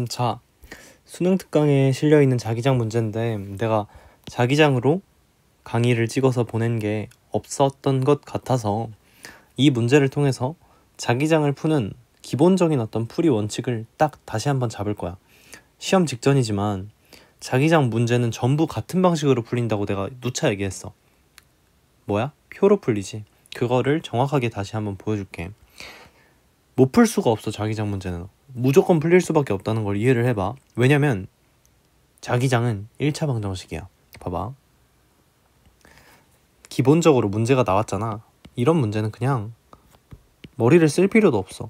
자, 수능 특강에 실려있는 자기장 문제인데 내가 자기장으로 강의를 찍어서 보낸 게 없었던 것 같아서 이 문제를 통해서 자기장을 푸는 기본적인 어떤 풀이 원칙을 딱 다시 한번 잡을 거야. 시험 직전이지만 자기장 문제는 전부 같은 방식으로 풀린다고 내가 누차 얘기했어. 뭐야? 표로 풀리지. 그거를 정확하게 다시 한번 보여줄게. 못 풀 수가 없어. 자기장 문제는 무조건 풀릴 수밖에 없다는 걸 이해를 해봐. 왜냐면 자기장은 1차 방정식이야. 봐봐, 기본적으로 문제가 나왔잖아. 이런 문제는 그냥 머리를 쓸 필요도 없어.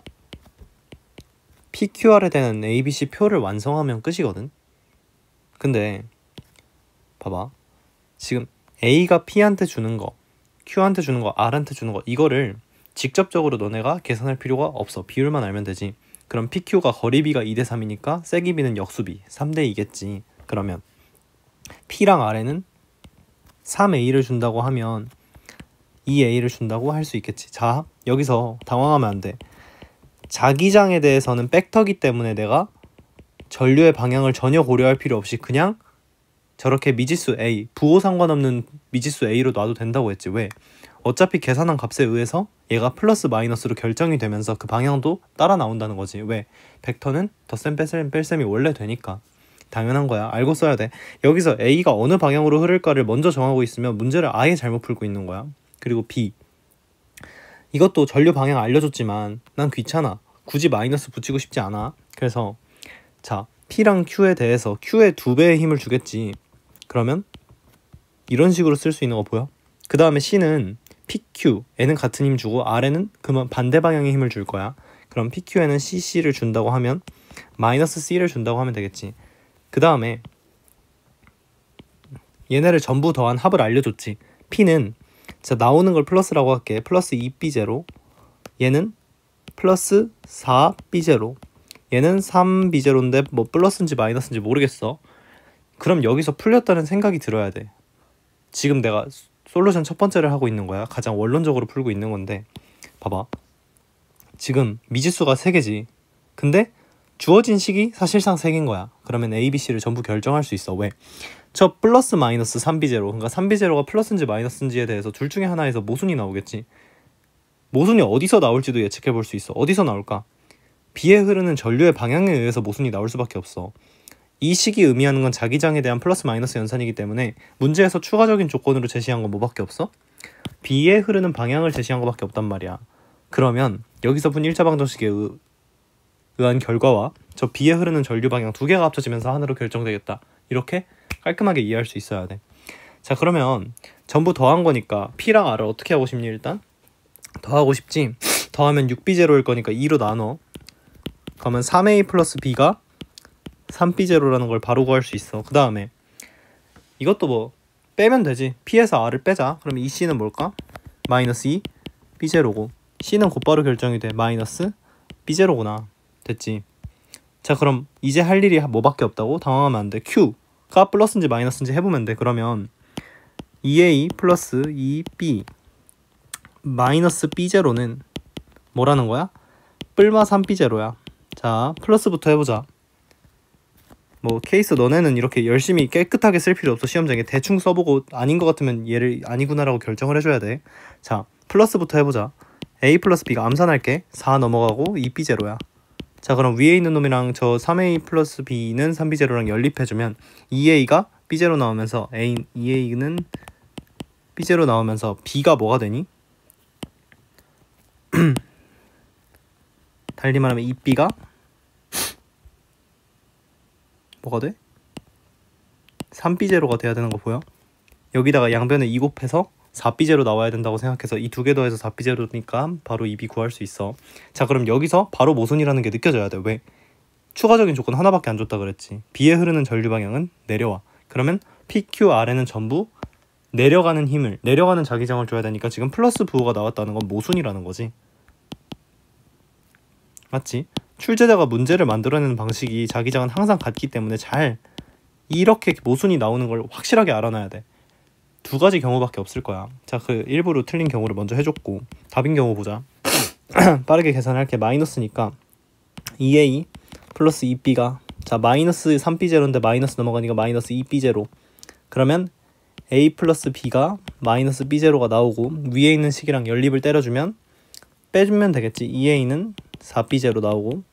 PQR에 대한 ABC 표를 완성하면 끝이거든. 근데 봐봐, 지금 A가 P한테 주는 거, Q한테 주는 거, R한테 주는 거, 이거를 직접적으로 너네가 계산할 필요가 없어. 비율만 알면 되지. 그럼 PQ가 거리비가 2대3이니까 세기비는 역수비 3대2겠지. 그러면 P랑 R에는 3A를 준다고 하면 2A를 준다고 할 수 있겠지. 자, 여기서 당황하면 안 돼. 자기장에 대해서는 벡터기 때문에 내가 전류의 방향을 전혀 고려할 필요 없이 그냥 저렇게 미지수 A, 부호 상관없는 미지수 A로 놔도 된다고 했지. 왜? 어차피 계산한 값에 의해서 얘가 플러스 마이너스로 결정이 되면서 그 방향도 따라 나온다는 거지. 왜? 벡터는 덧셈 뺄셈이 원래 되니까. 당연한 거야. 알고 써야 돼. 여기서 A가 어느 방향으로 흐를까를 먼저 정하고 있으면 문제를 아예 잘못 풀고 있는 거야. 그리고 B, 이것도 전류 방향 알려줬지만 난 귀찮아. 굳이 마이너스 붙이고 싶지 않아. 그래서 자, P랑 Q에 대해서 Q에 2배의 힘을 주겠지. 그러면 이런 식으로 쓸 수 있는 거 보여? 그 다음에 C는 PQ, N은 같은 힘 주고 R에는 그만 반대 방향의 힘을 줄 거야. 그럼 PQ에는 CC를 준다고 하면 마이너스 C를 준다고 하면 되겠지. 그 다음에 얘네를 전부 더한 합을 알려줬지. P는 자, 나오는 걸 플러스라고 할게. 플러스 2B0, 얘는 플러스 4B0, 얘는 3B0인데 뭐 플러스인지 마이너스인지 모르겠어. 그럼 여기서 풀렸다는 생각이 들어야 돼. 지금 내가 솔루션 첫 번째를 하고 있는 거야. 가장 원론적으로 풀고 있는 건데 봐봐, 지금 미지수가 3개지. 근데 주어진 식이 사실상 3개인 거야. 그러면 A, B, C를 전부 결정할 수 있어. 왜? 저 플러스 마이너스 3B0, 그러니까 3B0가 플러스인지 마이너스인지에 대해서 둘 중에 하나에서 모순이 나오겠지. 모순이 어디서 나올지도 예측해 볼 수 있어. 어디서 나올까? B에 흐르는 전류의 방향에 의해서 모순이 나올 수밖에 없어. 이 식이 의미하는 건 자기장에 대한 플러스 마이너스 연산이기 때문에 문제에서 추가적인 조건으로 제시한 건 뭐밖에 없어? B에 흐르는 방향을 제시한 것밖에 없단 말이야. 그러면 여기서 푼 1차 방정식에 의한 결과와 저 B에 흐르는 전류 방향 2개가 합쳐지면서 하나로 결정되겠다. 이렇게 깔끔하게 이해할 수 있어야 돼. 자, 그러면 전부 더한 거니까 P랑 R을 어떻게 하고 싶니? 일단 더하고 싶지. 더하면 6B0일 거니까 2로 나눠. 그러면 3A 플러스 B가 3B0라는 걸 바로 구할 수 있어. 그 다음에 이것도 뭐 빼면 되지. P에서 R을 빼자. 그럼 이 C는 뭘까? 마이너스 2 B0고 C는 곧바로 결정이 돼. 마이너스 B0구나. 됐지. 자, 그럼 이제 할 일이 뭐밖에 없다고? 당황하면 안 돼. Q가 플러스인지 마이너스인지 해보면 돼. 그러면 2A 플러스 2B 마이너스 B0는 뭐라는 거야? 뿔마 3B0야. 자, 플러스부터 해보자. 뭐 케이스 너네는 이렇게 열심히 깨끗하게 쓸 필요 없어. 시험장에 대충 써보고 아닌 것 같으면 얘를 아니구나라고 결정을 해줘야 돼. 자, 플러스부터 해보자. A 플러스 B가 암산할게. 4 넘어가고 2B0야. 자, 그럼 위에 있는 놈이랑 저 3A 플러스 B는 3B0랑 연립해주면 2A가 B0 나오면서 2A는 B0 나오면서 B가 뭐가 되니? 달리 말하면 2B가 뭐가 돼? 3B0가 돼야 되는 거 보여? 여기다가 양변에 2 곱해서 4B0 나와야 된다고 생각해서 이 2개 더해서 4B0니까 바로 2B 구할 수 있어. 자, 그럼 여기서 바로 모순이라는 게 느껴져야 돼. 왜? 추가적인 조건 하나밖에 안 줬다 그랬지. B에 흐르는 전류 방향은 내려와. 그러면 PQR에는 전부 내려가는 힘을, 내려가는 자기장을 줘야 되니까 지금 플러스 부호가 나왔다는 건 모순이라는 거지. 맞지? 출제자가 문제를 만들어내는 방식이 자기장은 항상 같기 때문에 잘 이렇게 모순이 나오는 걸 확실하게 알아놔야 돼. 2가지 경우밖에 없을 거야. 자, 그 일부러 틀린 경우를 먼저 해줬고 답인 경우 보자. 빠르게 계산할게. 마이너스니까 2A 플러스 2B가 자, 마이너스 3b0인데 마이너스 넘어가니까 마이너스 2b0. 그러면 a 플러스 b가 마이너스 b0가 나오고 위에 있는 식이랑 연립을 때려주면 빼주면 되겠지. 2a는 4b0 나오고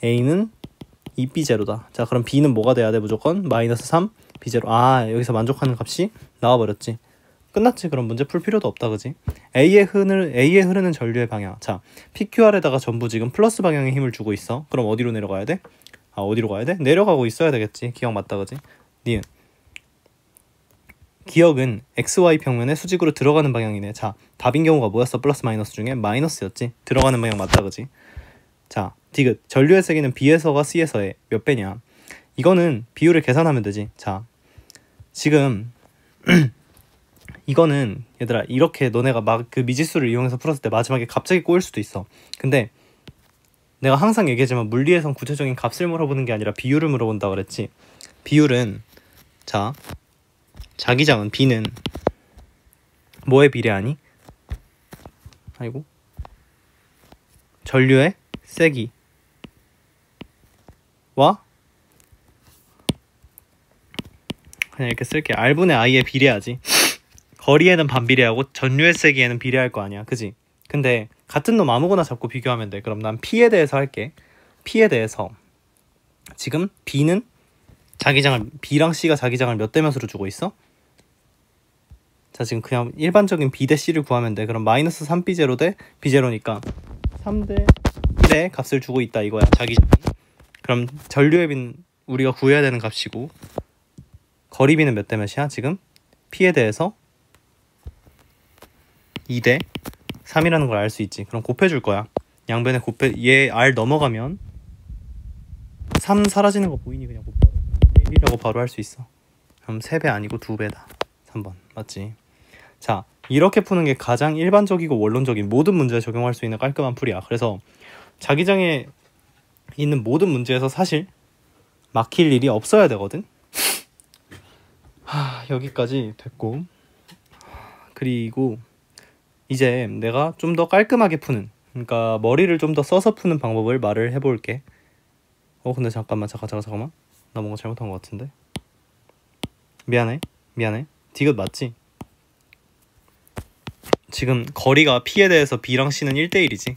a는 2b0다. 자, 그럼 b는 뭐가 돼야 돼? 무조건 마이너스 3b0. 아, 여기서 만족하는 값이 나와버렸지. 끝났지. 그럼 문제 풀 필요도 없다, 그지? A에 흐르는 전류의 방향. 자, PQR에다가 전부 지금 플러스 방향에 힘을 주고 있어. 그럼 어디로 내려가야 돼? 아, 어디로 가야 돼? 내려가고 있어야 되겠지. 기억 맞다, 그지? 니은. 기억은 XY 평면에 수직으로 들어가는 방향이네. 자, 답인 경우가 뭐였어? 플러스 마이너스 중에 마이너스였지. 들어가는 방향 맞다, 그지? 자, 디귿. 전류의 세기는 B에서가 C에서의 몇 배냐? 이거는 비율을 계산하면 되지. 자, 지금 이거는 얘들아 이렇게 너네가 막 그 미지수를 이용해서 풀었을 때 마지막에 갑자기 꼬일 수도 있어. 근데 내가 항상 얘기하지만 물리에선 구체적인 값을 물어보는 게 아니라 비율을 물어본다 그랬지. 비율은 자, 자기장은 B는 뭐에 비례하니? 아이고, 전류의 세기와 그냥 이렇게 쓸게. R분의 I에 비례하지. 거리에는 반비례하고 전류의 세기에는 비례할 거 아니야, 그지? 근데 같은 놈 아무거나 잡고 비교하면 돼. 그럼 난 P에 대해서 할게. P에 대해서 지금 B는 자기장을, B랑 C가 자기장을 몇 대 몇으로 주고 있어? 자, 지금 그냥 일반적인 B 대 C를 구하면 돼. 그럼 마이너스 3B0 대 B0니까 3대 1의 값을 주고 있다 이거야, 자기장. 그럼 전류의 B는 우리가 구해야 되는 값이고 거리 B는 몇 대 몇이야? 지금 P에 대해서 2대 3이라는 걸 알 수 있지. 그럼 곱해줄 거야. 양변에 얘 R 넘어가면 3 사라지는 거 보이니? 그냥 곱해. 1이라고 바로 할 수 있어. 그럼 3배 아니고 2배다. 3번 맞지? 자, 이렇게 푸는 게 가장 일반적이고 원론적인 모든 문제에 적용할 수 있는 깔끔한 풀이야. 그래서 자기장에 있는 모든 문제에서 사실 막힐 일이 없어야 되거든. 여기까지 됐고, 그리고 이제 내가 좀 더 깔끔하게 푸는, 그러니까 머리를 좀 더 써서 푸는 방법을 말을 해볼게. 근데 잠깐만. 나 뭔가 잘못한 것 같은데. 미안해. 디귿 맞지? 지금 거리가 P에 대해서 B랑 C는 1대1이지.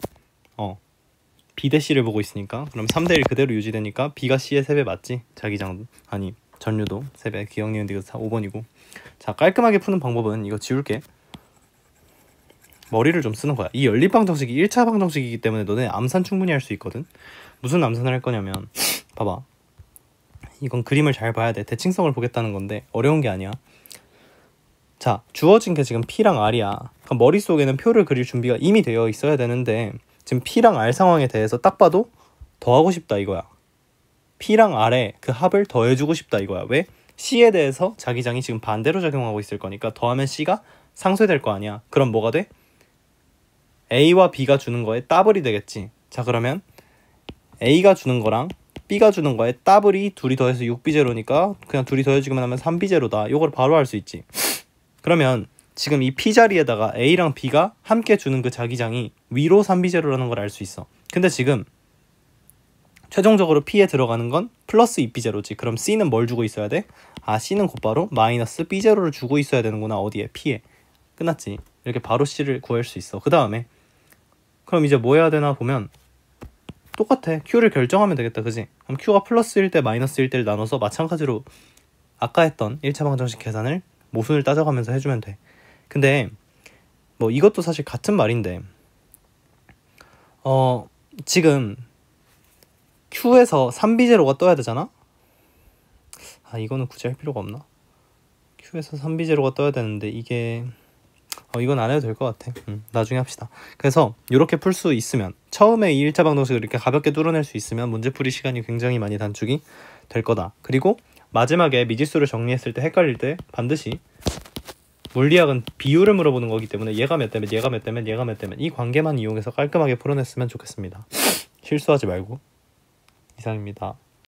B 대 C를 보고 있으니까. 그럼 3대1 그대로 유지되니까 B가 C의 3배 맞지? 자기장도 아니 전류도 3배. 기억 니은 디귿 5번이고. 자, 깔끔하게 푸는 방법은 이거 지울게. 머리를 좀 쓰는 거야. 이 연립방정식이 1차 방정식이기 때문에 너네 암산 충분히 할 수 있거든. 무슨 암산을 할 거냐면, 봐봐, 이건 그림을 잘 봐야 돼. 대칭성을 보겠다는 건데 어려운 게 아니야. 자, 주어진 게 지금 P랑 R이야. 그럼 머릿속에는 표를 그릴 준비가 이미 되어 있어야 되는데 지금 P랑 R 상황에 대해서 딱 봐도 더하고 싶다 이거야. P랑 R에 그 합을 더해주고 싶다 이거야. 왜? C에 대해서 자기장이 지금 반대로 작용하고 있을 거니까 더하면 C가 상쇄될 거 아니야. 그럼 뭐가 돼? A와 B가 주는 거에 더블이 되겠지. 자, 그러면 A가 주는 거랑 B가 주는 거에 더블이 둘이 더해서 6B0니까 그냥 둘이 더해주기만 하면 3B0다. 요걸 바로 알 수 있지. 그러면 지금 이 P 자리에다가 A랑 B가 함께 주는 그 자기장이 위로 3B0라는 걸 알 수 있어. 근데 지금 최종적으로 P에 들어가는 건 플러스 2B0지. 그럼 C는 뭘 주고 있어야 돼? C는 곧바로 마이너스 B0를 주고 있어야 되는구나. 어디에? P에. 끝났지. 이렇게 바로 C를 구할 수 있어. 그 다음에 그럼 이제 뭐 해야 되나 보면 똑같아. Q를 결정하면 되겠다, 그지? 그럼 Q가 플러스일 때 마이너스일 때를 나눠서 마찬가지로 아까 했던 1차 방정식 계산을 모순을 따져가면서 해주면 돼. 근데 뭐 이것도 사실 같은 말인데 지금 Q에서 3B0가 떠야 되잖아? 이거는 굳이 할 필요가 없나? Q에서 3B0가 떠야 되는데 이게 이건 안 해도 될 것 같아. 나중에 합시다. 그래서 이렇게 풀 수 있으면, 처음에 이 1차 방정식을 이렇게 가볍게 뚫어낼 수 있으면 문제풀이 시간이 굉장히 많이 단축이 될 거다. 그리고 마지막에 미지수를 정리했을 때 헷갈릴 때 반드시 물리학은 비율을 물어보는 거기 때문에 얘가 몇 대면 얘가 몇 대면 얘가 몇 대면 이 관계만 이용해서 깔끔하게 풀어냈으면 좋겠습니다. 실수하지 말고. 이상입니다.